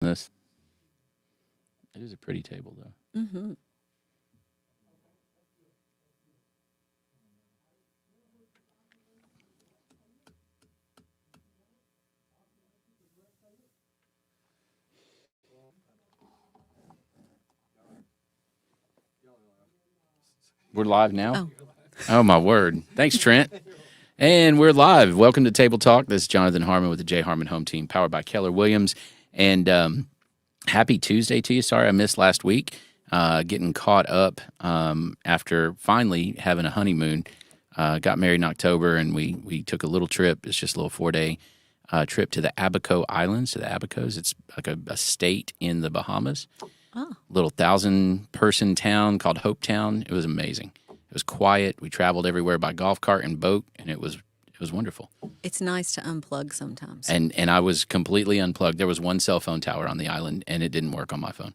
this. It is a pretty table, though. Mm-hmm. We're live now? Oh. Oh, my word. Thanks, Trent. And we're live. Welcome to Table Talk. This is Jonathan Harmon with the J. Harmon Home Team, powered by Keller Williams. And happy Tuesday to you. Sorry I missed last week. Getting caught up after finally having a honeymoon. Got married in October, and we took a little trip. It's just a little 4-day trip to the Abaco Islands, to the Abacos. It's like a state in the Bahamas. Oh. Little 1,000-person town called Hope Town. It was amazing. It was quiet. We traveled everywhere by golf cart and boat, and it was wonderful. It's nice to unplug sometimes. And I was completely unplugged. There was one cell phone tower on the island, and it didn't work on my phone.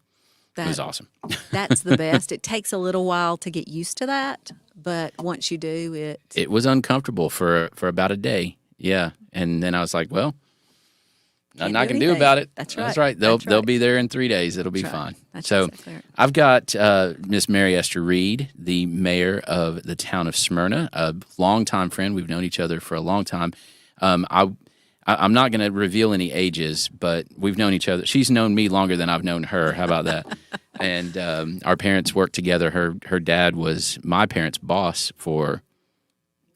It was awesome. That's the best. It takes a little while to get used to that, but once you do, it was uncomfortable for about a day. Yeah, and then I was like, well, nothing I can do about it. That's right. That's right. They'll be there in 3 days. It'll be fine. That's so exactly right. I've got Miss Mary Ester Reed, the mayor of the town of Smyrna, a longtime friend. We've known each other for a long time. I'm not going to reveal any ages, but we've known each other. She's known me longer than I've known her. How about that? And our parents worked together. Her dad was my parents' boss for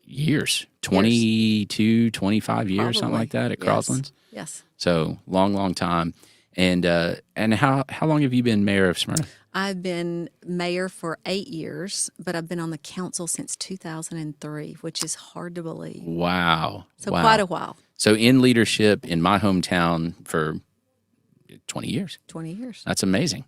years, 22, 25 years, something like that at Croslands. Yes. So long time. And how long have you been mayor of Smyrna? I've been mayor for 8 years, but I've been on the council since 2003, which is hard to believe. Wow. So quite a while. So in leadership in my hometown for 20 years. 20 years. That's amazing.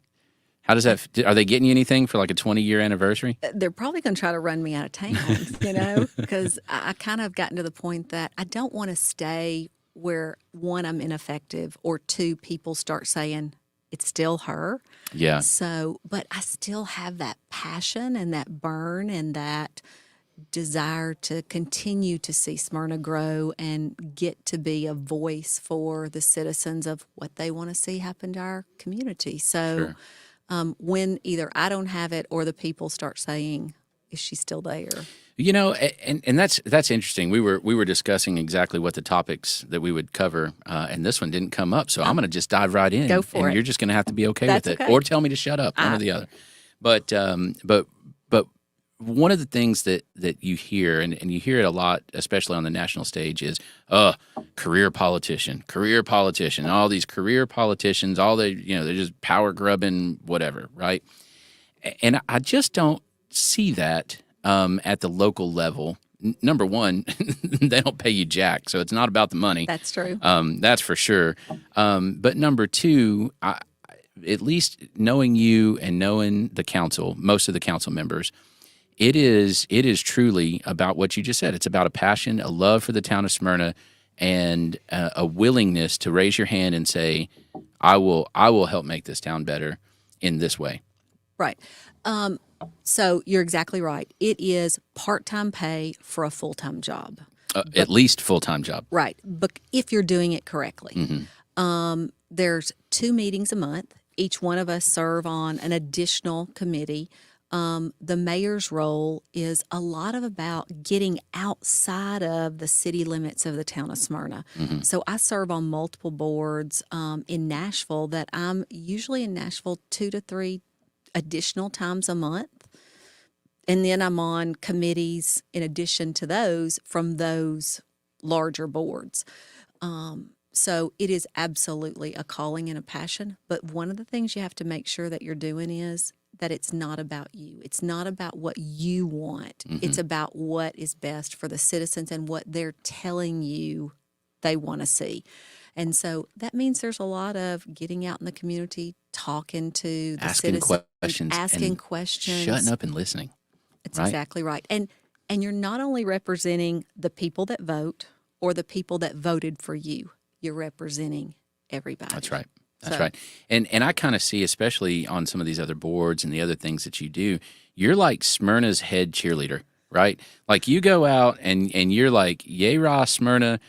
How does that? Are they getting you anything for like a 20-year anniversary? They're probably going to try to run me out of town, because I kind of gotten to the point that I don't want to stay where, one, I'm ineffective, or two, people start saying it's still her. Yeah. So, but I still have that passion and that burn and that desire to continue to see Smyrna grow and get to be a voice for the citizens of what they want to see happen to our community. So. Sure. When either I don't have it or the people start saying, "Is she still there?" And that's interesting. We were discussing exactly what the topics that we would cover, and this one didn't come up. So I'm going to just dive right in. Go for it. And you're just going to have to be okay That's with it, okay. or tell me to shut up, one or the other. But one of the things that you hear, and you hear it a lot, especially on the national stage, is career politician, all these career politicians, they're just power grubbing, whatever, right? And I just don't see that at the local level. Number one, they don't pay you jack, so it's not about the money. That's true. That's for sure. But number two, at least knowing you and knowing the council, most of the council members, it is truly about what you just said. It's about a passion, a love for the town of Smyrna, and a willingness to raise your hand and say, I will help make this town better in this way. Right. So you're exactly right. It is part-time pay for a full-time job. At least full-time job. Right. But if you're doing it correctly. Mm-hmm. There's 2 meetings a month. Each one of us serve on an additional committee. The mayor's role is a lot about getting outside of the city limits of the town of Smyrna. Mm-hmm. So I serve on multiple boards in Nashville that I'm usually in Nashville 2 to 3 additional times a month. And then I'm on committees in addition to those from those larger boards. So it is absolutely a calling and a passion. But one of the things you have to make sure that you're doing is that it's not about you. It's not about what you want. Mm-hmm. It's about what is best for the citizens and what they're telling you they want to see. And so that means there's a lot of getting out in the community, talking to the citizens, asking questions, shutting up and listening. That's exactly right. And you're not only representing the people that vote or the people that voted for you. You're representing everybody. That's right. That's right. And I kind of see, especially on some of these other boards and the other things that you do, you're like Smyrna's head cheerleader, right? Like you go out and you're like, yay, rah, Smyrna,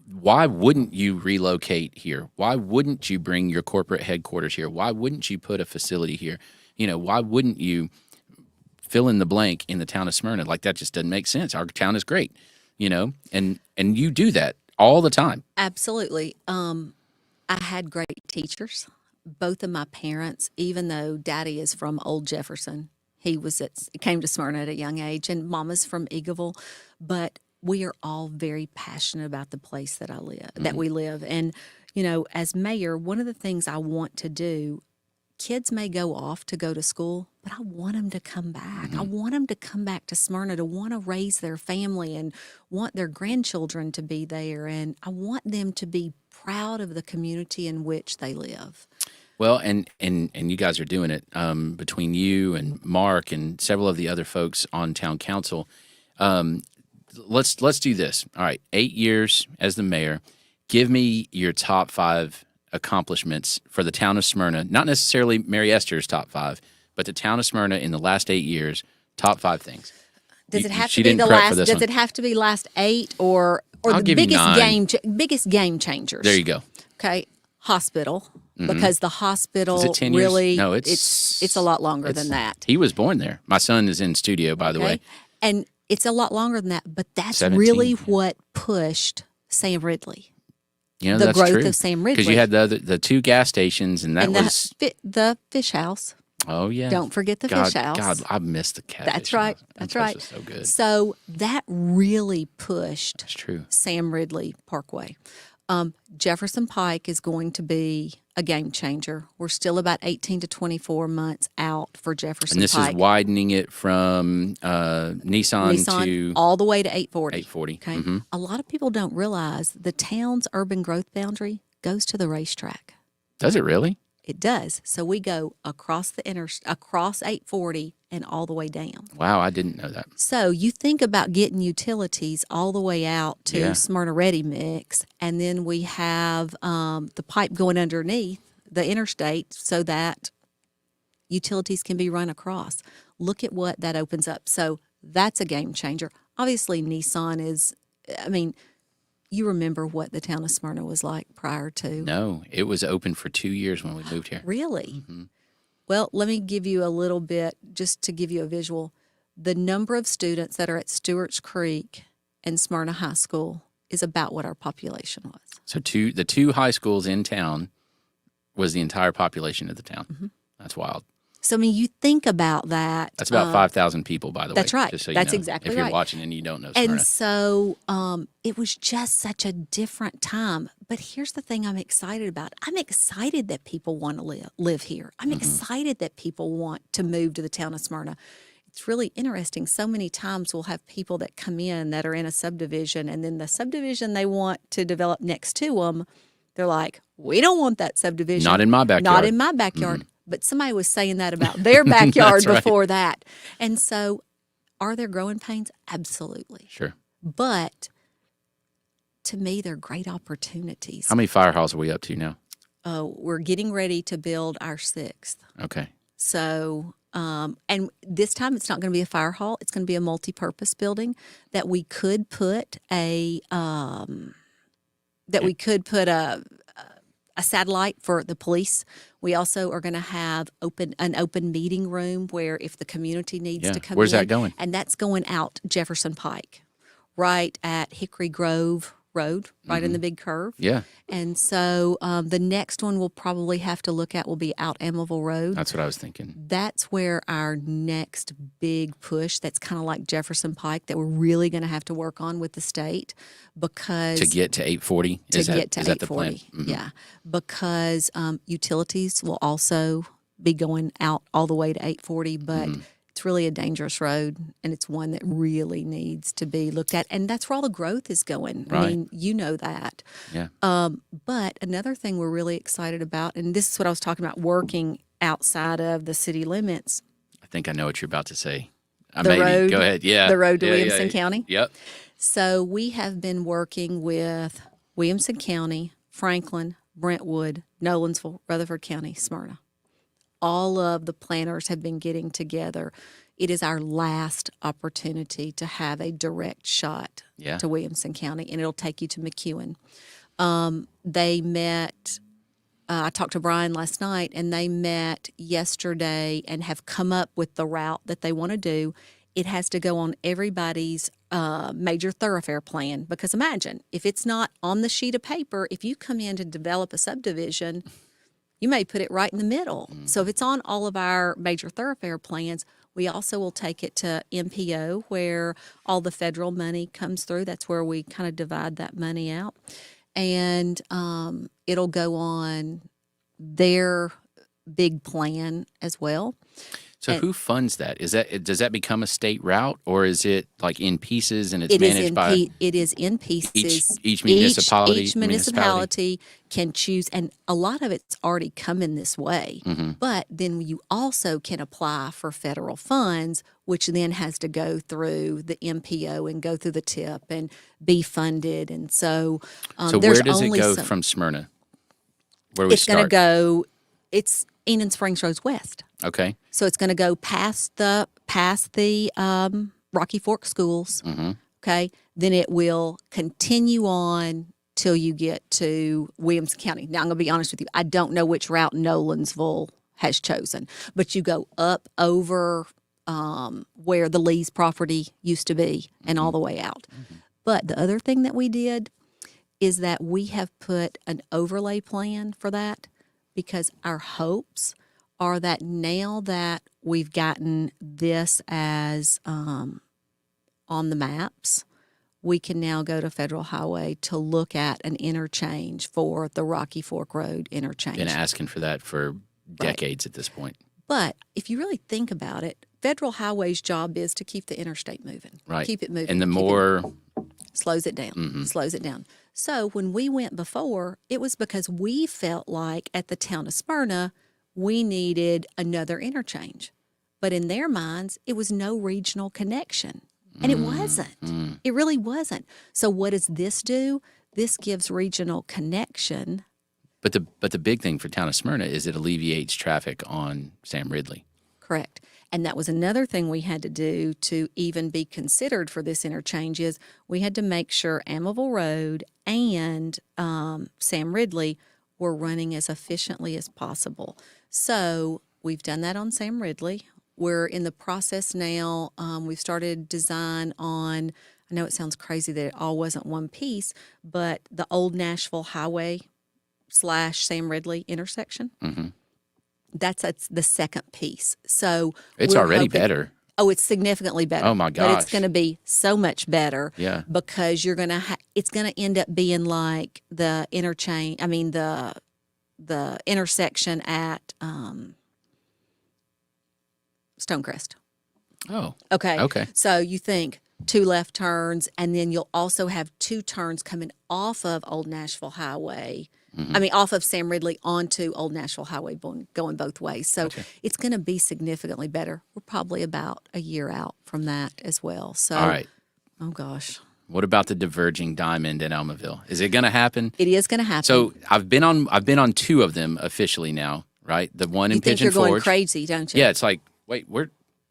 why wouldn't you relocate here? Why wouldn't you bring your corporate headquarters here? Why wouldn't you put a facility here? Why wouldn't you fill in the blank in the town of Smyrna? Like, that just doesn't make sense. Our town is great, and you do that all the time. Absolutely. I had great teachers. Both of my parents, even though Daddy is from Old Jefferson, he came to Smyrna at a young age, and Mama's from Eagleville, but we are all very passionate about the place that we live. And, as mayor, one of the things I want to do, kids may go off to go to school, but I want them to come back. I want them to come back to Smyrna, to want to raise their family and want their grandchildren to be there. And I want them to be proud of the community in which they live. Well, and you guys are doing it between you and Mark and several of the other folks on town council. Let's do this. All right, 8 years as the mayor. Give me your top 5 accomplishments for the town of Smyrna. Not necessarily Mary Ester's top 5, but the town of Smyrna in the last 8 years. Top 5 things. Does it have to be the last? Does it have to be last 8 or I'll the give you 9. biggest game changers? There you go. Okay, hospital. Because the hospital Is it 10 really, years? No, it's a lot longer than that. He was born there. My son is in studio, by the way. And it's a lot longer than that, but that's 17, really what pushed Sam Ridley. The that's growth true. of Sam Ridley. Because you had the 2 gas stations, and was the fish house. Oh yeah! Don't forget the fish house. God, I missed the cat. That's right. That's right. So good. So that really pushed. That's true. Sam Ridley Parkway. Jefferson Pike is going to be a game changer. We're still about 18 to 24 months out for Jefferson Pike. And this is widening it from Nissan to all the way to 840. 840. Okay. Mm-hmm. A lot of people don't realize the town's urban growth boundary goes to the racetrack. Does it really? It does. So we go across across 840 and all the way down. Wow, I didn't know that. So you think about getting utilities all the way out to Smyrna Ready Mix, and then we have the pipe going underneath the interstate so that utilities can be run across. Look at what that opens up. So that's a game changer. Obviously, Nissan is, you remember what the town of Smyrna was like prior to? No, it was open for 2 years when we moved here. Really? Mm-hmm. Well, let me give you a little bit, just to give you a visual. The number of students that are at Stewart's Creek and Smyrna High School is about what our population was. So the 2 high schools in town was the entire population of the town. Mm-hmm. That's wild. So, you think about that. That's about 5,000 people, by the way. That's right. Just so That's you know, exactly if you're right. watching and you don't know Smyrna. And so it was just such a different time. But here's the thing I'm excited about. I'm excited that people want to live here. I'm excited that people want to move to the town of Smyrna. It's really interesting. So many times we'll have people that come in that are in a subdivision, and then the subdivision they want to develop next to them, they're like, we don't want that subdivision. Not in my backyard. Not in my backyard. But somebody was saying that about their backyard before that. And so are there growing pains? Absolutely. Sure. But to me, they're great opportunities. How many fire halls are we up to now? We're getting ready to build our 6th. Okay. So, and this time it's not going to be a fire hall. It's going to be a multi-purpose building that we could put a satellite for the police. We also are going to have an open meeting room where if the community needs to come in. Where's that going? And that's going out Jefferson Pike, right at Hickory Grove Road, right in the big curve. Yeah. And so the next one we'll probably have to look at will be out Amaville Road. That's what I was thinking. That's where our next big push, that's kind of like Jefferson Pike, that we're really going to have to work on with the state, because to get to 840? Is that the plan? Mm-hmm. Yeah. Because utilities will also be going out all the way to 840, but it's really a dangerous road, and it's one that really needs to be looked at. And that's where all the growth is going. Right. I mean, you know that. Yeah. But another thing we're really excited about, and this is what I was talking about, working outside of the city limits. I think I know what you're about to say. Road, go ahead. Yeah. The road to Williamson County. Yep. So we have been working with Williamson County, Franklin, Brentwood, Nolensville, Rutherford County, Smyrna. All of the planners have been getting together. it is our last opportunity to have a direct shot to Williamson County, and it'll take you to McEwen. They met. I talked to Bryan last night, and they met yesterday and have come up with the route that they want to do. It has to go on everybody's major thoroughfare plan, because imagine if it's not on the sheet of paper, if you come in to develop a subdivision, you may put it right in the middle. So if it's on all of our major thoroughfare plans, we also will take it to MPO, where all the federal money comes through. That's where we kind of divide that money out. And it'll go on their big plan as well. So who funds that? Does that become a state route, or is it like in pieces and it's managed by? It is in pieces. Each municipality. Each municipality can choose, and a lot of it's already coming this way. But then you also can apply for federal funds, which then has to go through the MPO and go through the TIP and be funded. And so, so where does it go from Smyrna? Where we it's going to go. It's Enon Springs Roads West. Okay. So it's going to go past the Rocky Fork schools. Okay. Then it will continue on till you get to Williamson County. Now, I'm going to be honest with you. I don't know which route Nolensville has chosen, but you go up over where the Lee's property used to be and all the way out. But the other thing that we did is that we have put an overlay plan for that, because our hopes are that now that we've gotten this as on the maps, we can now go to Federal Highway to look at an interchange for the Rocky Fork Road interchange. Been asking for that for decades at this point. But if you really think about it, Federal Highway's job is to keep the interstate moving. Right. Keep it moving. And the more... slows it down. Slows it down. So when we went before, it was because we felt like at the town of Smyrna, we needed another interchange. But in their minds, it was no regional connection. And it wasn't. It really wasn't. So what does this do? This gives regional connection. But the big thing for town of Smyrna is it alleviates traffic on Sam Ridley. Correct. And that was another thing we had to do to even be considered for this interchange, is we had to make sure Amival Road and Sam Ridley were running as efficiently as possible. So we've done that on Sam Ridley. We're in the process now. We've started design on, I know it sounds crazy that it all wasn't one piece, but the old Nashville Highway / Sam Ridley intersection. That's the second piece. So it's already better. Oh, it's significantly better. Oh my gosh! But it's going to be so much better. Yeah. Because you're going to it's going to end up being like the interchange. I mean the intersection at Stonecrest. Oh. Okay. Okay. So you think 2 left turns, and then you'll also have 2 turns coming off of Old Nashville Highway. I mean, off of Sam Ridley onto Old Nashville Highway, going both ways. So it's going to be significantly better. We're probably about a year out from that as well. So, all right. Oh gosh. What about the diverging diamond in Almaville? Is it going to happen? It is going to happen. So I've been on 2 of them officially now, right? The one in Pigeon Forge. You think you're going crazy, don't you? Yeah, it's like, wait,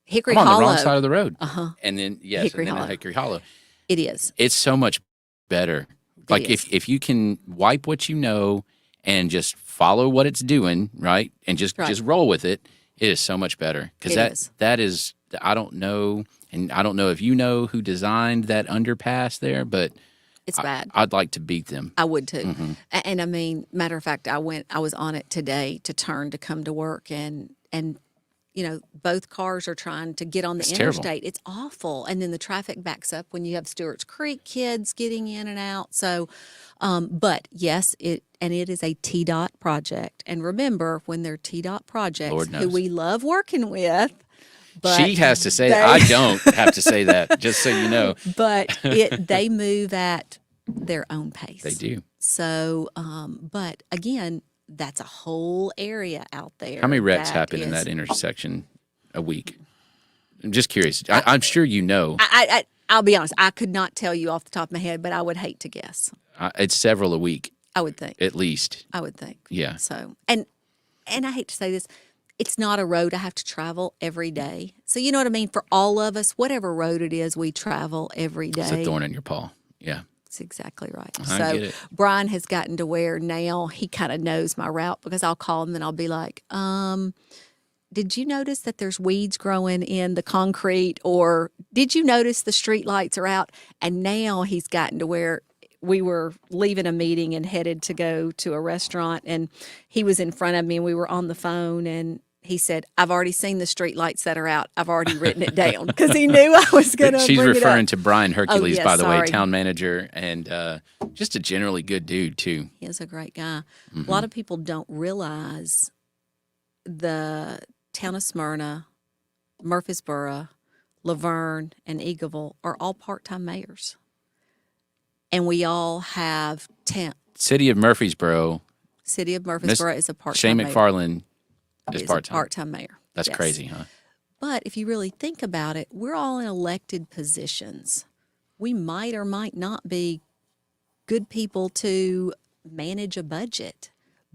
Hickory I'm Hollow. on the wrong side of the road. And then Hickory Hollow. Hickory Hollow. It is. It's so much better. Like if you can wipe what you know and just follow what it's doing, right? And just roll with it, it is so much better. Because that is, I don't know, and I don't know if you know who designed that underpass there, but it's bad. I'd like to beat them. I would too. And I mean, matter of fact, I was on it today to turn to come to work, and you know, both cars are trying to get on the interstate. Terrible. It's awful. And then the traffic backs up when you have Stewart's Creek kids getting in and out. So, but yes, it is a TDOT project. And remember, when they're TDOT projects, who we love working with, but she has to say that. I don't have to say that, just so you know. But they move at their own pace. They do. So, but again, that's a whole area out there. How many wrecks happen in that intersection a week? I'm just curious. I'm sure you know. I'll be honest. I could not tell you off the top of my head, but I would hate to guess. It's several a week. I would think. At least. I would think. Yeah. So, and I hate to say this, it's not a road I have to travel every day. So you know what I mean? For all of us, whatever road it is, we travel every day. It's a thorn in your paw. Yeah. That's exactly right. I So get it. Bryan has gotten to where now he kind of knows my route because I'll call him and I'll be like, did you notice that there's weeds growing in the concrete? Or did you notice the street lights are out? And now he's gotten to where we were leaving a meeting and headed to go to a restaurant, and he was in front of me and we were on the phone, and he said, I've already seen the street lights that are out. I've already written it down because he knew I was going to She's bring referring it up. to Brian Hercules, yes, by the way, sorry. town manager, and just a generally good dude, too. He is a great guy. A lot of people don't realize the town of Smyrna, Murfreesboro, Laverne, and Eagleville are all part-time mayors. And we all have City of Murfreesboro, City of Murfreesboro is a part-time Shane mayor. McFarland is Is a part-time. part-time mayor. That's Yes. crazy, huh? But if you really think about it, we're all in elected positions. We might or might not be good people to manage a budget,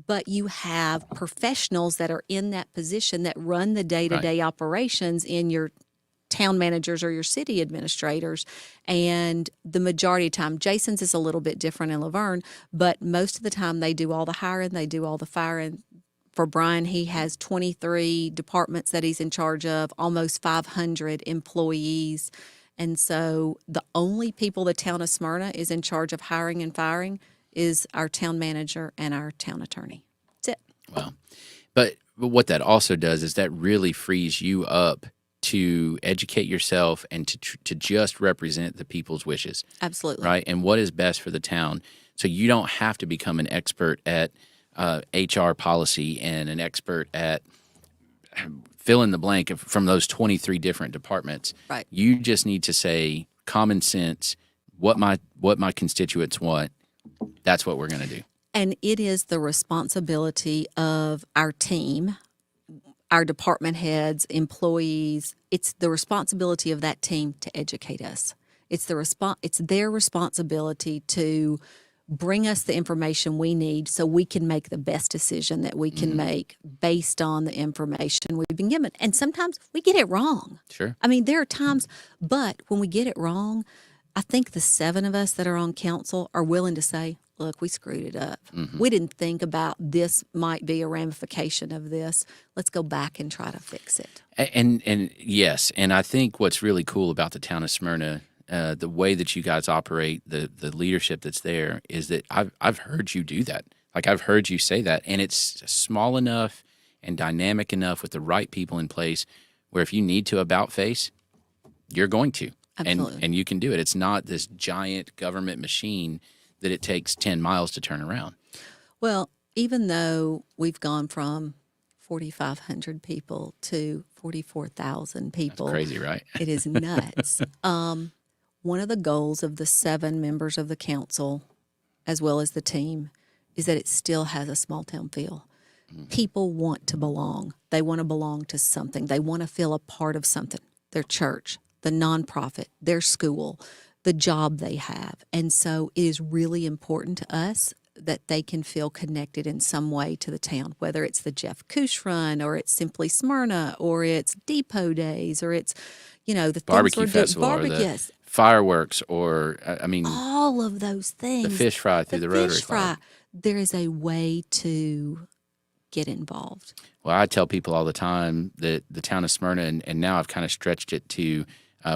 but you have professionals that are in that position that run the day-to-day operations in your town managers or your city administrators. And the majority of the time, Jason's is a little bit different in Laverne, but most of the time they do all the hiring, they do all the firing. For Bryan, he has 23 departments that he's in charge of, almost 500 employees. And so the only people the town of Smyrna is in charge of hiring and firing is our town manager and our town attorney. That's it. Wow. But what that also does is that really frees you up to educate yourself and to just represent the people's wishes. Absolutely. Right? And what is best for the town. So you don't have to become an expert at HR policy and an expert at fill in the blank from those 23 different departments. Right. You just need to say common sense, what my constituents want. That's what we're going to do. And it is the responsibility of our team, our department heads, employees. It's the responsibility of that team to educate us. It's their responsibility to bring us the information we need so we can make the best decision that we can make based on the information we've been given. And sometimes we get it wrong. Sure. I mean, there are times, but when we get it wrong, I think the 7 of us that are on council are willing to say, look, we screwed it up. We didn't think about this might be a ramification of this. Let's go back and try to fix it. And yes, and I think what's really cool about the town of Smyrna, the way that you guys operate, the leadership that's there, is that I've heard you do that. Like I've heard you say that, and it's small enough and dynamic enough with the right people in place where if you need to about face, you're going to. Absolutely. And you can do it. It's not this giant government machine that it takes 10 miles to turn around. Well, even though we've gone from 4,500 people to 44,000 people. That's crazy, right? It is nuts. One of the goals of the 7 members of the council, as well as the team, is that it still has a small town feel. People want to belong. They want to belong to something. They want to feel a part of something. Their church, the nonprofit, their school, the job they have. And so it is really important to us that they can feel connected in some way to the town, whether it's the Jeff Kush Run or it's Simply Smyrna or it's Depot Days or it's, the Barbecue things we're festival doing. or the fireworks or, all of those things. the fish fry through the Rotary fish fry. Club. There is a way to get involved. Well, I tell people all the time that the town of Smyrna, and now I've kind of stretched it to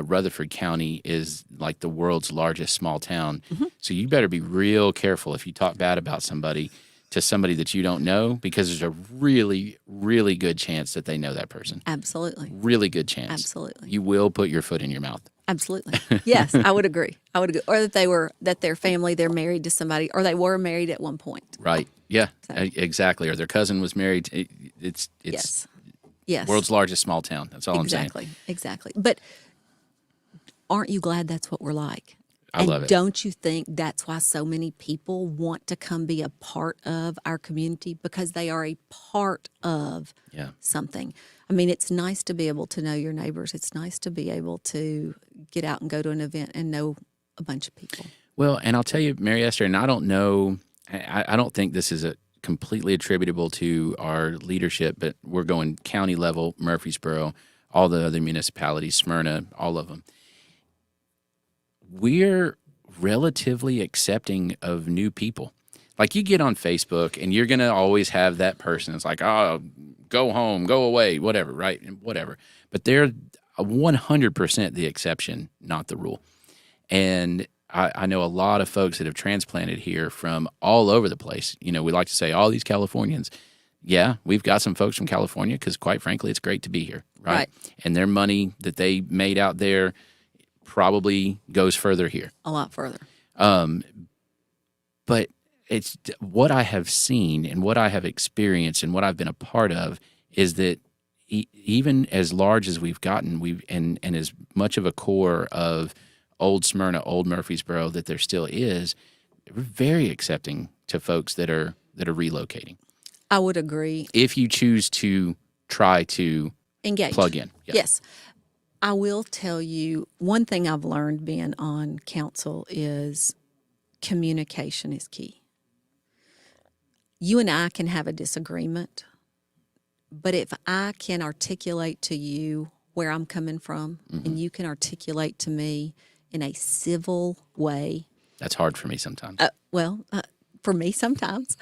Rutherford County, is like the world's largest small town. So you better be real careful if you talk bad about somebody to somebody that you don't know, because there's a really, really good chance that they know that person. Absolutely. Really good chance. Absolutely. You will put your foot in your mouth. Absolutely. Yes, I would agree. Or that their family, they're married to somebody, or they were married at one point. Right. Yeah, So- exactly. Or their cousin was married. It's Yes. world's largest small town. That's all I'm saying. Exactly. But aren't you glad that's what we're like? I love it. Don't you think that's why so many people want to come be a part of our community? Because they are a part of Yeah. something. I mean, it's nice to be able to know your neighbors. It's nice to be able to get out and go to an event and know a bunch of people. Well, and I'll tell you, Mary Ester, and I don't know, I don't think this is completely attributable to our leadership, but we're going county level, Murfreesboro, all the other municipalities, Smyrna, all of them. We're relatively accepting of new people. Like you get on Facebook and you're going to always have that person. It's like, oh, go home, go away, whatever, right? Whatever. But they're 100% the exception, not the rule. And I know a lot of folks that have transplanted here from all over the place. You know, we like to say all these Californians. Yeah, we've got some folks from California because, quite frankly, it's great to be here, right? And their money that they made out there probably goes further here. A lot further. But it's what I have seen and what I have experienced and what I've been a part of is that even as large as we've gotten, and as much of a core of old Smyrna, old Murfreesboro that there still is, we're very accepting to folks that are relocating. I would agree. If you choose to try to engage, plug in. Yeah. Yes. I will tell you one thing I've learned being on council is communication is key. You and I can have a disagreement, but if I can articulate to you where I'm coming from, and you can articulate to me in a civil way. That's hard for me sometimes. For me sometimes.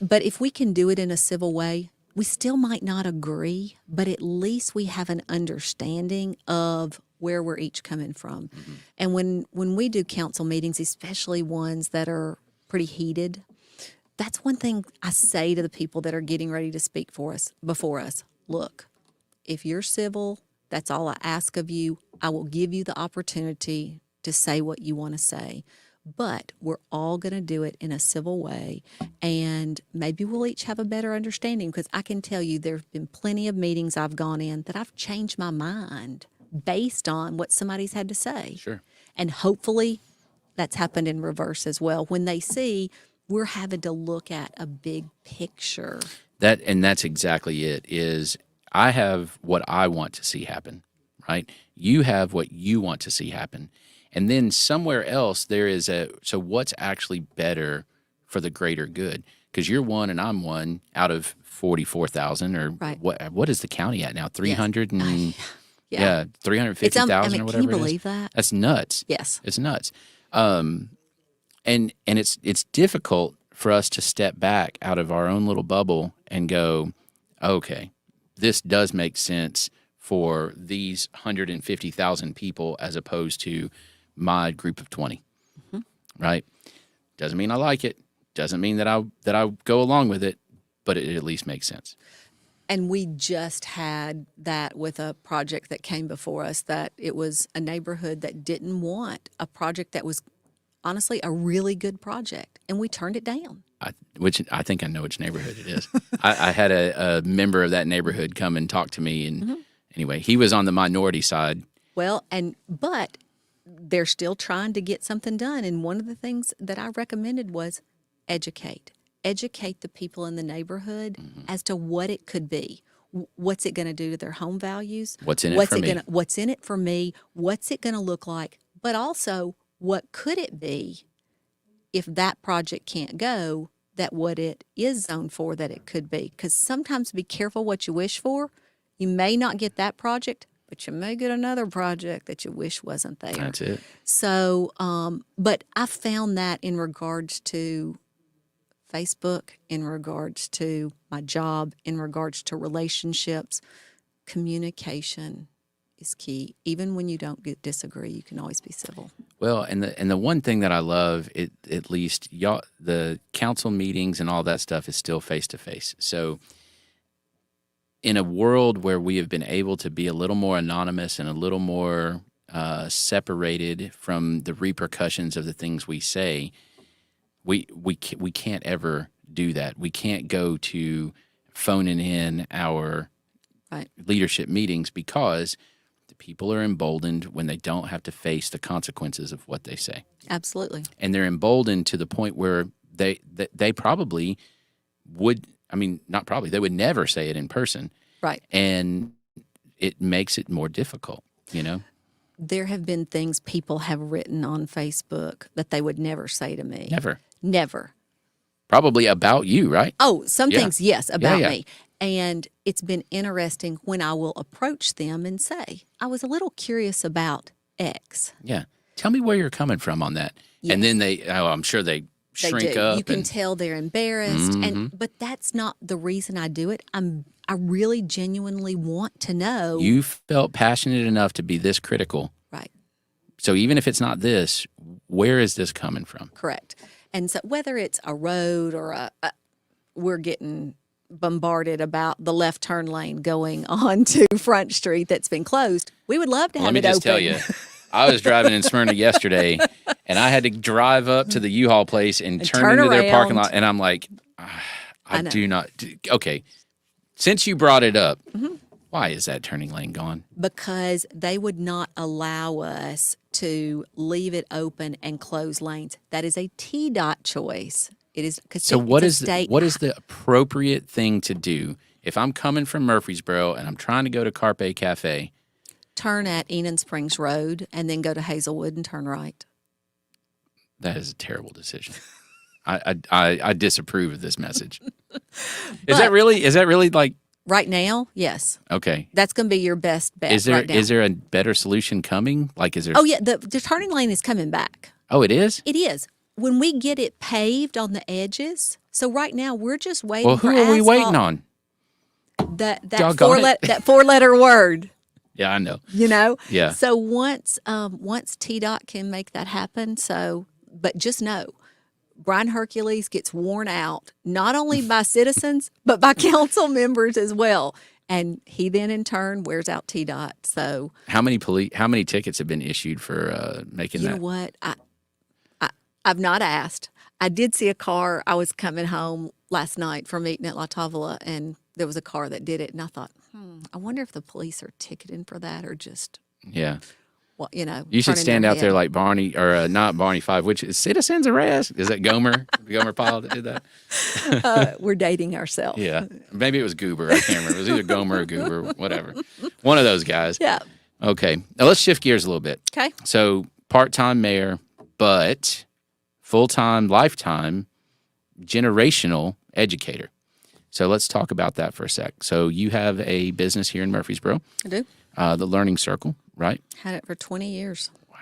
But if we can do it in a civil way, we still might not agree, but at least we have an understanding of where we're each coming from. And when we do council meetings, especially ones that are pretty heated, that's one thing I say to the people that are getting ready to speak before us. Look, if you're civil, that's all I ask of you. I will give you the opportunity to say what you want to say. But we're all going to do it in a civil way, and maybe we'll each have a better understanding, because I can tell you there have been plenty of meetings I've gone in that I've changed my mind based on what somebody's had to say. Sure. And hopefully that's happened in reverse as well, when they see we're having to look at a big picture. That's exactly it. Is I have what I want to see happen, right? You have what you want to see happen. And then somewhere else there is so what's actually better for the greater good? Because you're one and I'm one out of 44,000, or right. What is the county at now? 300 yes. and yeah, 350,000 or whatever. Can you believe that? That's nuts. Yes, it's nuts. And it's difficult for us to step back out of our own little bubble and go, okay, this does make sense for these 150,000 people as opposed to my group of 20, right? Doesn't mean I like it. Doesn't mean that I go along with it, but it at least makes sense. And we just had that with a project that came before us, that it was a neighborhood that didn't want a project that was honestly a really good project, and we turned it down. Which I think I know which neighborhood it is. I had a member of that neighborhood come and talk to me, and anyway, he was on the minority side. Well, but they're still trying to get something done. And one of the things that I recommended was educate the people in the neighborhood as to what it could be. What's it going to do to their home values? What's in it for me? What's in it for me? What's it going to look like? But also, what could it be if that project can't go, that what it is zoned for, that it could be? Because sometimes be careful what you wish for. You may not get that project, but you may get another project that you wish wasn't there. That's it. So, but I found that in regards to Facebook, in regards to my job, in regards to relationships, communication is key. Even when you don't disagree, you can always be civil. Well, and the one thing that I love, at least y'all, the council meetings and all that stuff is still face to face. So in a world where we have been able to be a little more anonymous and a little more separated from the repercussions of the things we say, we can't ever do that. We can't go to phoning in our leadership meetings, because the people are emboldened when they don't have to face the consequences of what they say. Absolutely. And they're emboldened to the point where they probably would, they would never say it in person. Right. And it makes it more difficult, you know? There have been things people have written on Facebook that they would never say to me. Never. Never. probably about you, right? Oh, some Yeah. things, yes, about yeah. me. And it's been interesting when I will approach them and say, I was a little curious about X. Yeah. Tell me where you're coming from on that. And then I'm sure they They shrink do. up. You can and tell they're embarrassed, but that's not the reason I do it. I really genuinely want to know. You felt passionate enough to be this critical. Right. So even if it's not this, where is this coming from? Correct. And so whether it's a road or we're getting bombarded about the left turn lane going on to Front Street that's been closed, we would love to have Let me it just open. tell you, I was driving in Smyrna yesterday, and I had to drive up to the U-Haul place and turn into their parking around. lot. And I'm like, I know. do not. Okay, since you brought it up, why is that turning lane gone? Because they would not allow us to leave it open and close lanes. That is a TDOT choice. It is because So what is the appropriate thing to do if I'm coming from Murfreesboro and I'm trying to go to Carpe Cafe? Turn at Enon Springs Road and then go to Hazelwood and turn right. That is a terrible decision. I disapprove of this message. Is that really like right now? Yes. okay? That's going to be your best bet. Is there right now. is there a better solution coming? Like is there? Oh yeah, the turning lane is coming back. Oh, it is. It is. When we get it paved on the edges. So right now we're just waiting. Well, for who are we waiting asphalt. on? That four-letter word. Yeah, I know. You know. Yeah. So once TDOT can make that happen. But just know, Brian Hercules gets worn out not only by citizens but by council members as well. And he then in turn wears out TDOT. So How many tickets have been issued for making you that? know what? I've not asked. I did see a car. I was coming home last night from eating at La Tavola, and there was a car that did it. And I thought, I wonder if the police are ticketing for that or just, Yeah. well, you know. You should turning stand their out there head. like Barney, or not Barney Five, which is Citizens Arrest. Is that Gomer? Gomer Pyle that did that? We're dating ourselves. Yeah. Maybe it was Goober. I can't remember. It was either Gomer or Goober, whatever. One of those guys. Yeah. Okay. Now let's shift gears a little bit. Okay. So part-time mayor, but full-time, lifetime, generational educator. So let's talk about that for a sec. So you have a business here in Murfreesboro, I do. the Learning Circle, right? Had it for 20 years. Wow.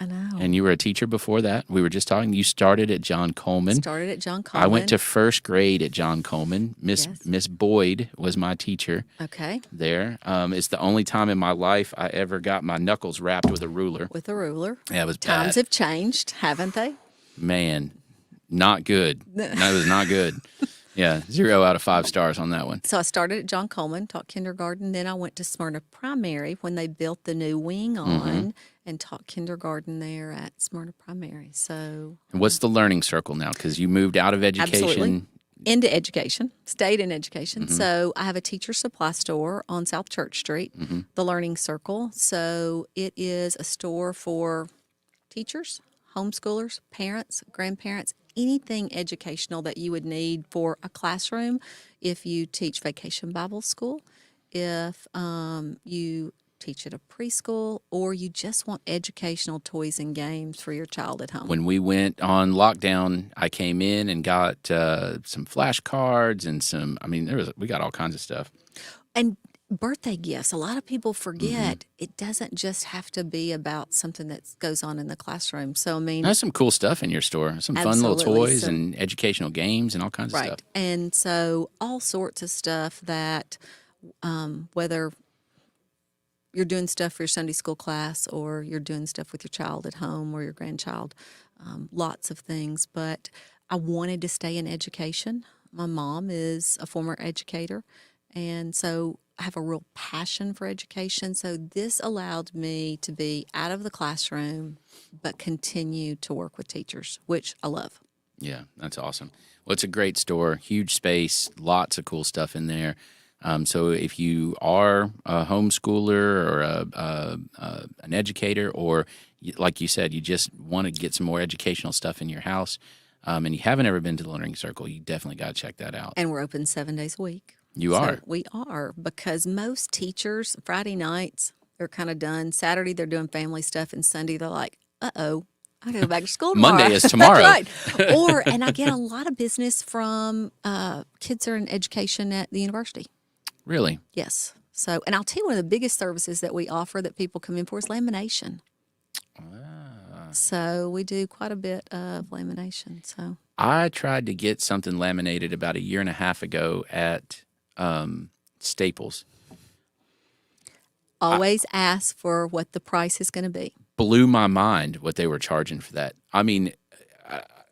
I know. And you were a teacher before that. We were just talking. You started at John Coleman. Started at John Coleman. I went to first grade at John Coleman. Miss Boyd was my teacher. Okay. There. It's the only time in my life I ever got my knuckles wrapped with a ruler. With a ruler. Yeah, it was Times bad. have changed, haven't they? Man, not good. That was not good. Yeah, 0 out of 5 stars on that one. So I started at John Coleman, taught kindergarten. Then I went to Smyrna Primary when they built the new wing on and taught kindergarten there at Smyrna Primary. So And what's the Learning Circle now? Because you moved out of education. absolutely into education, stayed in education. So I have a teacher supply store on South Church Street, the Learning Circle. So it is a store for teachers, homeschoolers, parents, grandparents, anything educational that you would need for a classroom. If you teach Vacation Bible School, if you teach at a preschool, or you just want educational toys and games for your child at home. When we went on lockdown, I came in and got some flashcards and some. I mean, we got all kinds of stuff. And birthday gifts. A lot of people forget it doesn't just have to be about something that goes on in the classroom. So, I mean, There's some cool stuff in your store. Some fun little Absolutely. toys and educational games and all kinds of right. stuff. And so all sorts of stuff that whether you're doing stuff for your Sunday school class or you're doing stuff with your child at home or your grandchild, lots of things. But I wanted to stay in education. My mom is a former educator, and so I have a real passion for education. So this allowed me to be out of the classroom but continue to work with teachers, which I love. Yeah, that's awesome. Well, it's a great store, huge space, lots of cool stuff in there. So if you are a homeschooler or an educator, or like you said, you just want to get some more educational stuff in your house, and you haven't ever been to the Learning Circle, you definitely got to check that out. And we're open 7 days a week. You are? We are, because most teachers, Friday nights, they're kind of done. Saturday, they're doing family stuff, and Sunday, they're like, uh-oh, I gotta go back to school tomorrow. Monday is tomorrow. That's right. And I get a lot of business from kids that are in education at the university. Really? Yes. So, and I'll tell you, one of the biggest services that we offer that people come in for is lamination. So we do quite a bit of lamination. So I tried to get something laminated about a year and a half ago at Staples. always ask for what the price is going to be. Blew my mind what they were charging for that. I mean,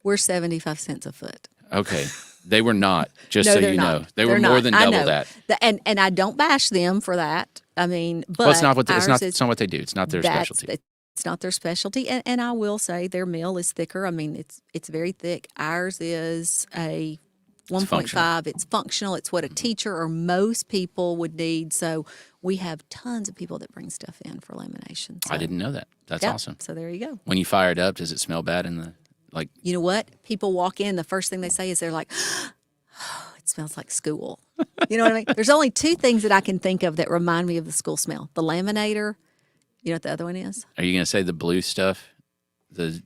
We're 75 cents a foot. okay, they were not. Just No, so they're you not. know, they They're were more not. than I double know. that. And I don't bash them for that. I mean, but Well, it's not what ours it's not what they do. It's not their specialty. It's not their specialty, and I will say their mill is thicker. I mean, it's very thick. Ours is a 1.5. It's functional. It's what a teacher or most people would need. So we have tons of people that bring stuff in for lamination. So, I didn't know that. That's yeah, awesome. So there you go. When you fire it up, does it smell bad in the like? You know what? People walk in. The first thing they say is they're like, oh, "It smells like school." You know what I mean? There's only two things that I can think of that remind me of the school smell: the laminator. You know what the other one is? Are you going to say the blue stuff, the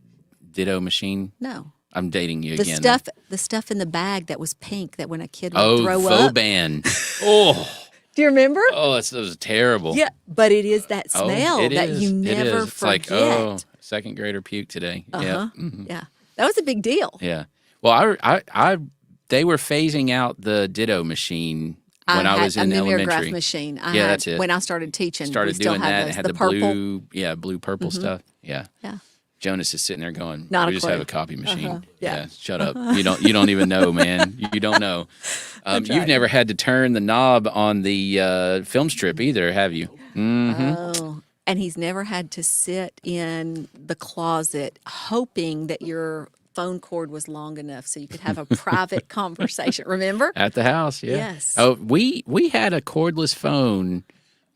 Ditto machine? No. I'm dating you The again. the stuff in the bag that was pink that when a kid would throw up. Voban. Oh, Do you remember? oh, that was terrible. Yeah, but it is that Oh, smell it that is. you It never is. It's forget. like, oh, second grader puke today. Yeah. Uh-huh. Mhm. Yeah. That was a big deal. Yeah. Well, they were phasing out the Ditto machine when I was in a mimeograph elementary. machine. That's it. When I started teaching, we Started still doing have that. those. It had the the purple. blue purple stuff. Yeah. Yeah. Jonas is sitting there going, Not "We a just clue. have a copy machine." Yeah. Shut up. You don't even know, man. You don't know. You've right. never had to turn the knob on the film strip either, have you? Mm-hmm. Oh. And he's never had to sit in the closet hoping that your phone cord was long enough so you could have a private conversation. Remember? At the house, yeah. Yes. Oh, we had a cordless phone.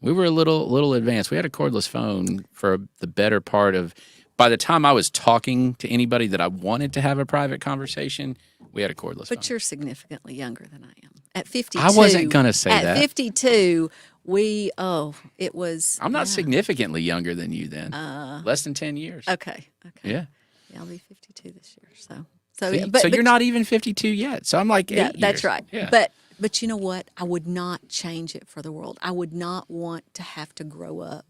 We were a little advanced. We had a cordless phone for the better part of. By the time I was talking to anybody that I wanted to have a private conversation, we had a cordless phone. But you're significantly younger than I am. At 52. I wasn't gonna say at that. At 52, it was. I'm not yeah. significantly younger than you then. Less than 10 years. Okay. Yeah. Yeah, I'll be 52 this year. So See? but You're not even 52 yet. So I'm like 8 yeah, years. that's right. Yeah. But you know what? I would not change it for the world. I would not want to have to grow up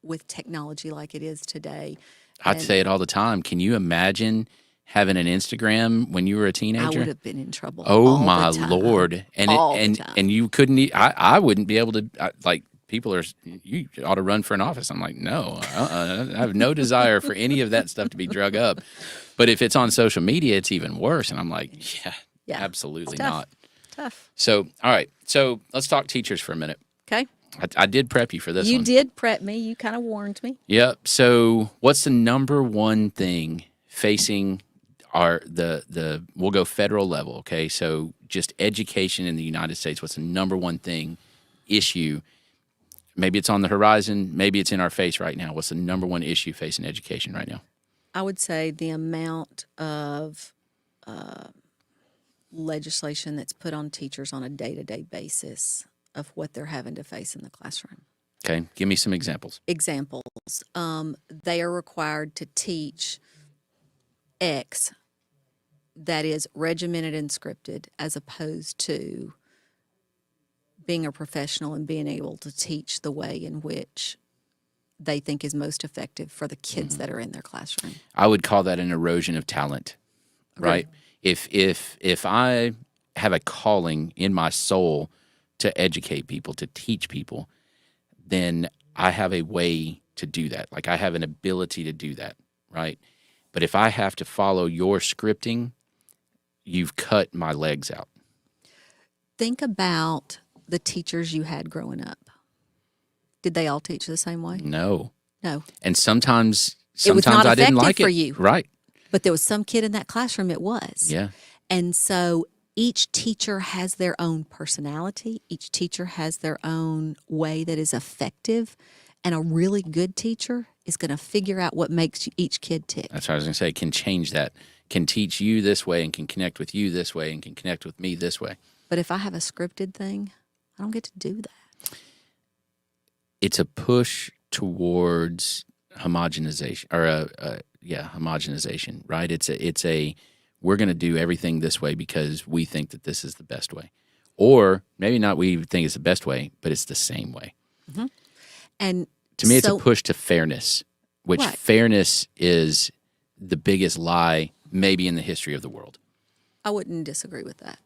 with technology like it is today. I'd say it all the time. Can you imagine having an Instagram when you were a teenager? I would have been in trouble. Oh all my the time. Lord! And all the time. and you couldn't. I wouldn't be able to. Like people are. You ought to run for an office. I'm like, no. I have no desire for any of that stuff to be drug up. But if it's on social media, it's even worse. And I'm like, yeah. Absolutely not. Tough. So all right. So let's talk teachers for a minute. Okay. I did prep you for this one. You did prep me. You kind of warned me. Yep. So what's the number one thing facing we'll go federal level, okay? So just education in the United States, what's the number one thing, issue? Maybe it's on the horizon, maybe it's in our face right now. What's the number one issue facing education right now? I would say the amount of legislation that's put on teachers on a day-to-day basis of what they're having to face in the classroom. Okay, give me some examples. Examples. They are required to teach X that is regimented and scripted as opposed to being a professional and being able to teach the way in which they think is most effective for the kids that are in their classroom. I would call that an erosion of talent, right? If I have a calling in my soul to educate people, to teach people, then I have a way to do that. Like I have an ability to do that, right? But if I have to follow your scripting, you've cut my legs out. Think about the teachers you had growing up. Did they all teach the same way? No. No. And sometimes It was not I didn't effective like for it. you. Right. But there was some kid in that classroom it was. Yeah. And so each teacher has their own personality. Each teacher has their own way that is effective. And a really good teacher is going to figure out what makes each kid tick. That's what I was going to say. Can change that. Can teach you this way and can connect with you this way and can connect with me this way. But if I have a scripted thing, I don't get to do that. It's a push towards homogenization or homogenization, right? It's a we're going to do everything this way because we think that this is the best way, or maybe not. We think it's the best way, but it's the same way. Mm-hmm. And to me, it's a push to fairness, which right. fairness is the biggest lie maybe in the history of the world. I wouldn't disagree with that,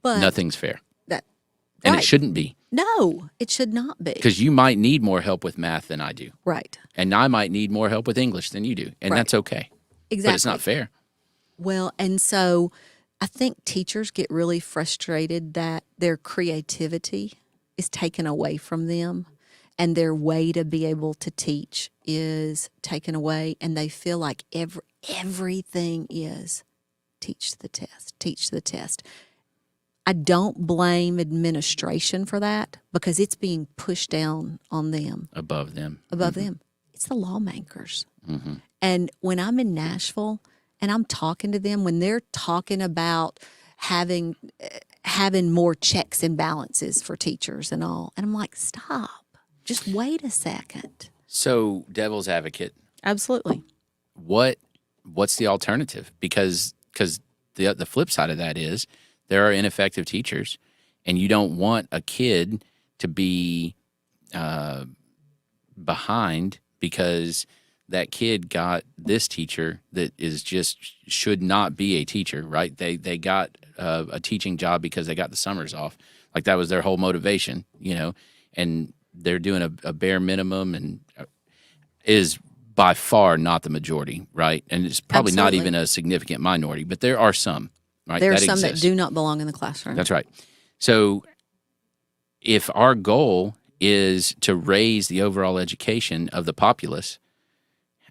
but nothing's fair, and it shouldn't be. No, it should not be. Because you might need more help with math than I do. Right. And I might need more help with English than you do. And that's okay. Exactly. But it's not fair. Well, and so I think teachers get really frustrated that their creativity is taken away from them and their way to be able to teach is taken away. And they feel like everything is teach the test. I don't blame administration for that because it's being pushed down on them. Above them. It's the lawmakers. Mm-hmm. And when I'm in Nashville and I'm talking to them, when they're talking about having more checks and balances for teachers and all, and I'm like, stop. Just wait a second. So, devil's advocate. Absolutely. What's the alternative? Because the flip side of that is there are ineffective teachers, and you don't want a kid to be behind because that kid got this teacher that is just should not be a teacher, right? They got a teaching job because they got the summers off. Like that was their whole motivation, and they're doing a bare minimum and is by far not the majority, right? And it's probably not even a significant minority, but there are some. Right, there are some that do not belong in the classroom. That's right. So if our goal is to raise the overall education of the populace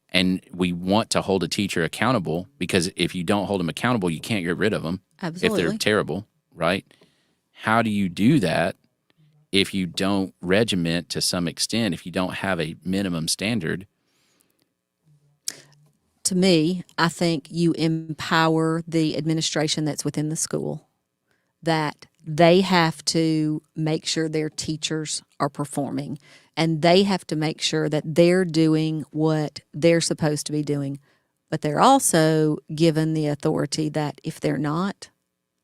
and we want to hold a teacher accountable, because if you don't hold them accountable, you can't get rid of them. Absolutely. If they're terrible, right? How do you do that if you don't regiment to some extent, if you don't have a minimum standard? To me, I think you empower the administration that's within the school, that they have to make sure their teachers are performing, and they have to make sure that they're doing what they're supposed to be doing. But they're also given the authority that if they're not,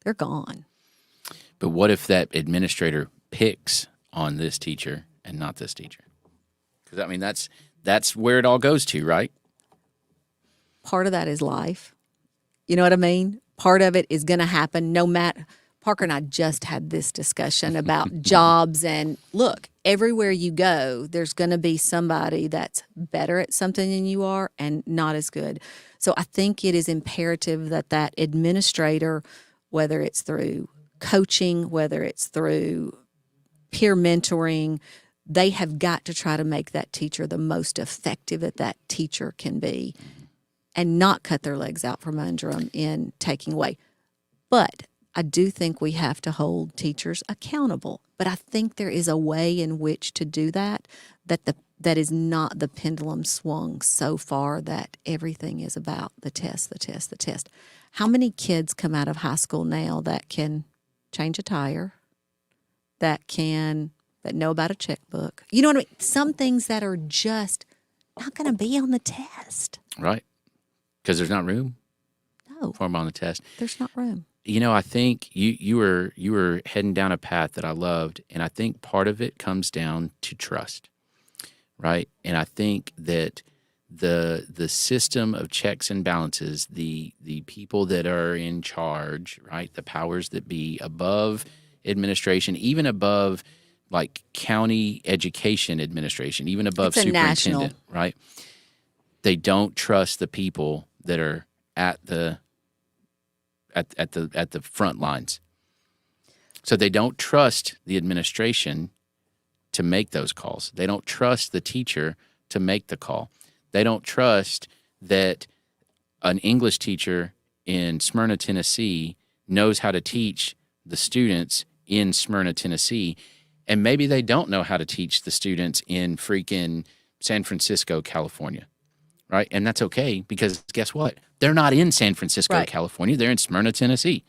they're gone. But what if that administrator picks on this teacher and not this teacher? Because, I mean, that's where it all goes to, right? Part of that is life. You know what I mean? Part of it is going to happen no matter. Parker and I just had this discussion about jobs, and look, everywhere you go, there's going to be somebody that's better at something than you are and not as good. So I think it is imperative that administrator, whether it's through coaching, whether it's through peer mentoring, they have got to try to make that teacher the most effective that teacher can be, and not cut their legs out from under them in taking away. But I do think we have to hold teachers accountable. But I think there is a way in which to do that is not the pendulum swung so far that everything is about the test. How many kids come out of high school now that can change a tire, that know about a checkbook? You know what I mean? Some things that are just not going to be on the test. Right. Because there's not room for them on the test. There's not room. I think you were heading down a path that I loved, and I think part of it comes down to trust, right? And I think that the system of checks and balances, the people that are in charge, right, the powers that be above administration, even above like county education administration, even above superintendent, right? They don't trust the people that are at the front lines. So they don't trust the administration to make those calls. They don't trust the teacher to make the call. They don't trust that an English teacher in Smyrna, Tennessee knows how to teach the students in Smyrna, Tennessee, and maybe they don't know how to teach the students in freaking San Francisco, California. Right? And that's okay, because guess what? They're not in San Francisco, California. They're in Smyrna, Tennessee.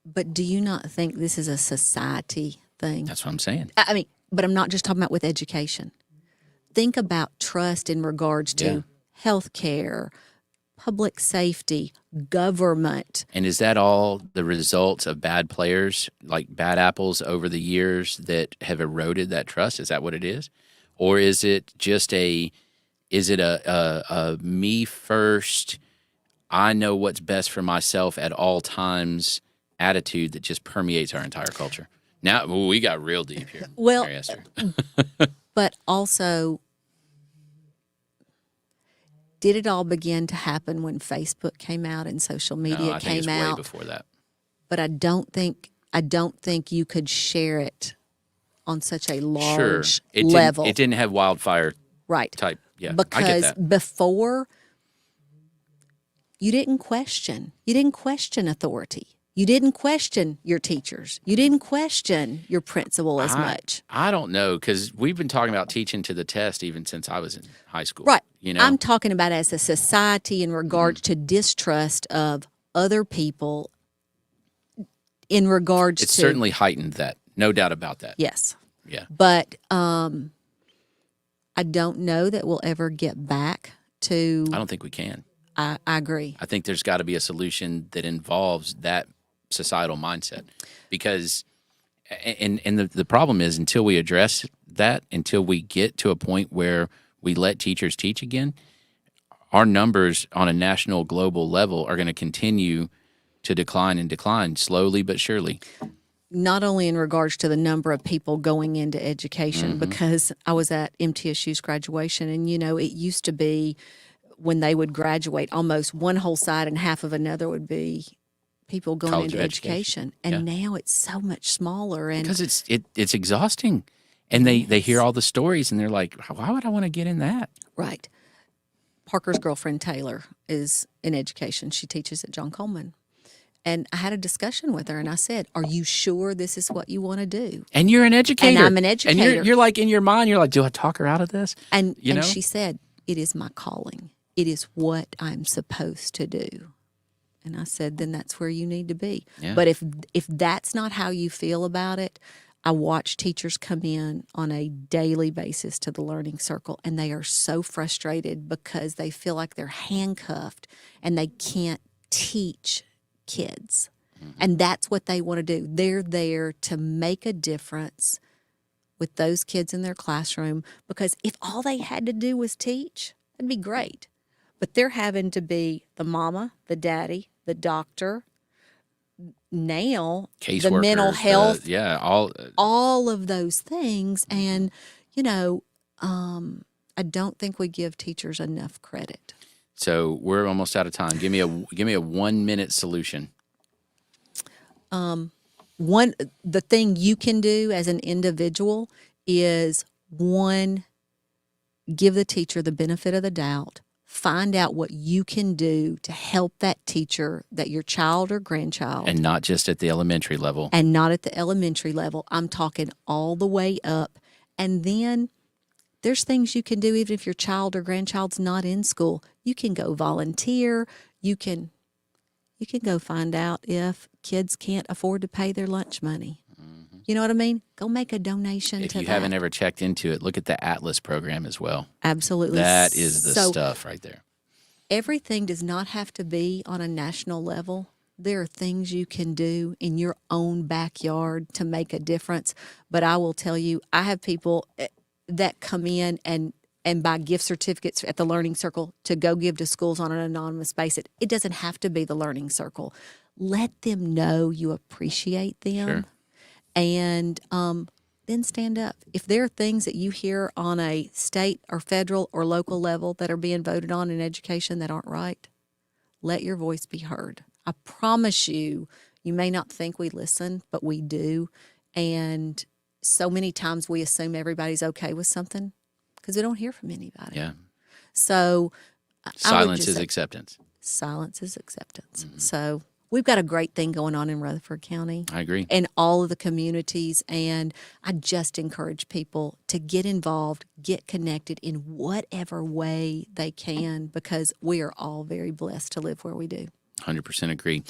But do you not think this is a society thing? That's what I'm saying. I mean, but I'm not just talking about with education. Think about trust in regards to healthcare, public safety, government. And is that all the results of bad players, like bad apples over the years that have eroded that trust? Is that what it is? Or is it just a me first, I know what's best for myself at all times attitude that just permeates our entire culture? Now, we got real deep here, Well, Mary Ester. but also, did it all begin to happen when Facebook came out and social media No, I think came it's way out? before that. But I don't think you could share it on such a Sure. large It level. It didn't have wildfire Right. type. Yeah, I get Because that. before, you didn't question. You didn't question authority. You didn't question your teachers. You didn't question your principal as much. I don't know, because we've been talking about teaching to the test even since I was in high school. Right. You know, I'm talking about as a society in regards to distrust of other people in regards it's to. certainly heightened that. No doubt about that. Yes. Yeah. But I don't know that we'll ever get back to. I don't think we can. I agree. I think there's got to be a solution that involves that societal mindset, because and the problem is, until we address that, until we get to a point where we let teachers teach again, our numbers on a national, global level are going to continue to decline and decline slowly but surely. Not only in regards to the number of people going into education, because I was at MTSU's graduation, and it used to be when they would graduate, almost one whole side and half of another would be people going College into education. And now it's so much smaller. And Because it's exhausting, and they hear all the stories and they're like, why would I want to get in that? right. Parker's girlfriend Taylor is in education. She teaches at John Coleman. And I had a discussion with her, and I said, "Are you sure this is what you want to do?" And you're an educator. And I'm an educator. And you're like, in your mind, you're like, do I talk her out of this? And You know? she said, "It is my calling. It is what I'm supposed to do." And I said, "Then that's where you need to be." Yeah. But if that's not how you feel about it, I watch teachers come in on a daily basis to the Learning Circle, and they are so frustrated because they feel like they're handcuffed and they can't teach kids. And that's what they want to do. They're there to make a difference with those kids in their classroom, because if all they had to do was teach, that'd be great. But they're having to be the mama, the daddy, the doctor, now the Caseworkers, mental health, all of those things. And, I don't think we give teachers enough credit. So we're almost out of time. Give me a 1 minute solution. The thing you can do as an individual is, one, give the teacher the benefit of the doubt. Find out what you can do to help that teacher, that your child or grandchild. And not just at the elementary level. And not at the elementary level. I'm talking all the way up. And then there's things you can do even if your child or grandchild's not in school. You can go volunteer. You can go find out if kids can't afford to pay their lunch money. You know what I mean? Go make a donation to that. If you haven't ever checked into it, look at the Atlas program as well. Absolutely. That is the stuff right there. Everything does not have to be on a national level. There are things you can do in your own backyard to make a difference. But I will tell you, I have people that come in and buy gift certificates at the Learning Circle to go give to schools on an anonymous basis. It doesn't have to be the Learning Circle. Let them know you appreciate them. Sure. And then stand up. If there are things that you hear on a state or federal or local level that are being voted on in education that aren't right, let your voice be heard. I promise you, you may not think we listen, but we do. And so many times we assume everybody's okay with something because we don't hear from anybody. Yeah. So Silence is acceptance. Silence is acceptance. So we've got a great thing going on in Rutherford County. I agree. And all of the communities. And I just encourage people to get involved, get connected in whatever way they can, because we are all very blessed to live where we do. 100% agree.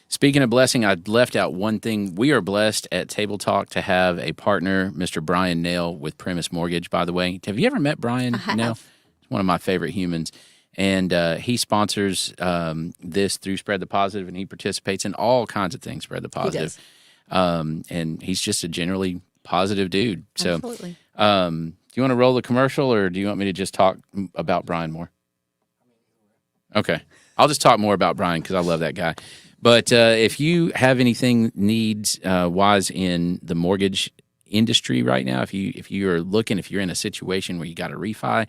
Speaking of blessing, I left out one thing. We are blessed at Table Talk to have a partner, Mr. Bryan Nale with Primis Mortgage, by the way. Have you ever met Bryan Nale? He's one of my favorite humans. And he sponsors this through Spread the Positive, and he participates in all kinds of things, Spread the Positive. And he's just a generally positive dude. So, Absolutely. do you want to roll the commercial, or do you want me to just talk about Bryan more? Okay. I'll just talk more about Bryan because I love that guy. But if you have anything needs wise in the mortgage industry right now, if you're in a situation where you got a refi,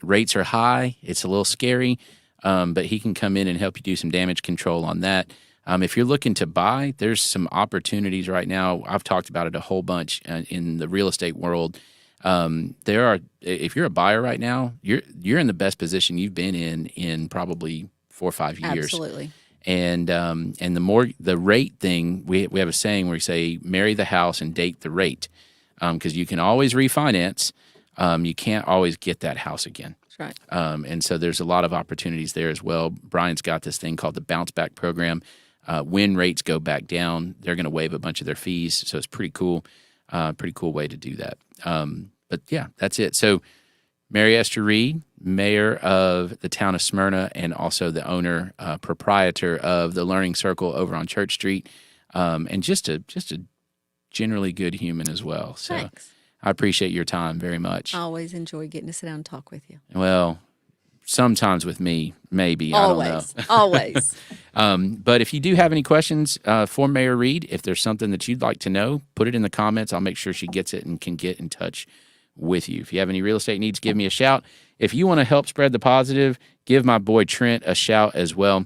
rates are high, it's a little scary, but he can come in and help you do some damage control on that. If you're looking to buy, there's some opportunities right now. I've talked about it a whole bunch in the real estate world. If you're a buyer right now, you're in the best position you've been in probably 4 or 5 years. Absolutely. And the rate thing, we have a saying where we say marry the house and date the rate, because you can always refinance, you can't always get that house again. That's right. And so there's a lot of opportunities there as well. Bryan's got this thing called the bounce back program. When rates go back down, they're going to waive a bunch of their fees. So it's pretty cool way to do that. But yeah, that's it. So Mary Ester Reed, mayor of the town of Smyrna, and also the owner, proprietor of the Learning Circle over on Church Street, and just a generally good human as well. So Thanks. I appreciate your time very much. I always enjoy getting to sit down and talk with you. Well, sometimes with me, maybe. Always. I don't know. Always. But if you do have any questions for Mayor Reed, if there's something that you'd like to know, put it in the comments. I'll make sure she gets it and can get in touch with you. If you have any real estate needs, give me a shout. If you want to help spread the positive, give my boy Trent a shout as well.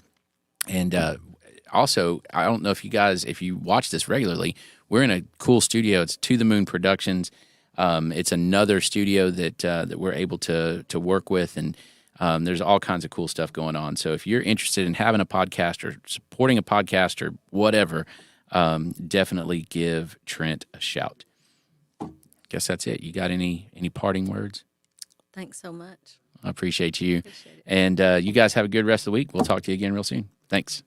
And also, I don't know if you watch this regularly, we're in a cool studio. It's To the Moon Productions. It's another studio that we're able to work with, and there's all kinds of cool stuff going on. So if you're interested in having a podcast or supporting a podcast or whatever, definitely give Trent a shout. Guess that's it. You got any parting words? Thanks so much. I appreciate you. Appreciate it. And you guys have a good rest of the week. We'll talk to you again real soon. Thanks.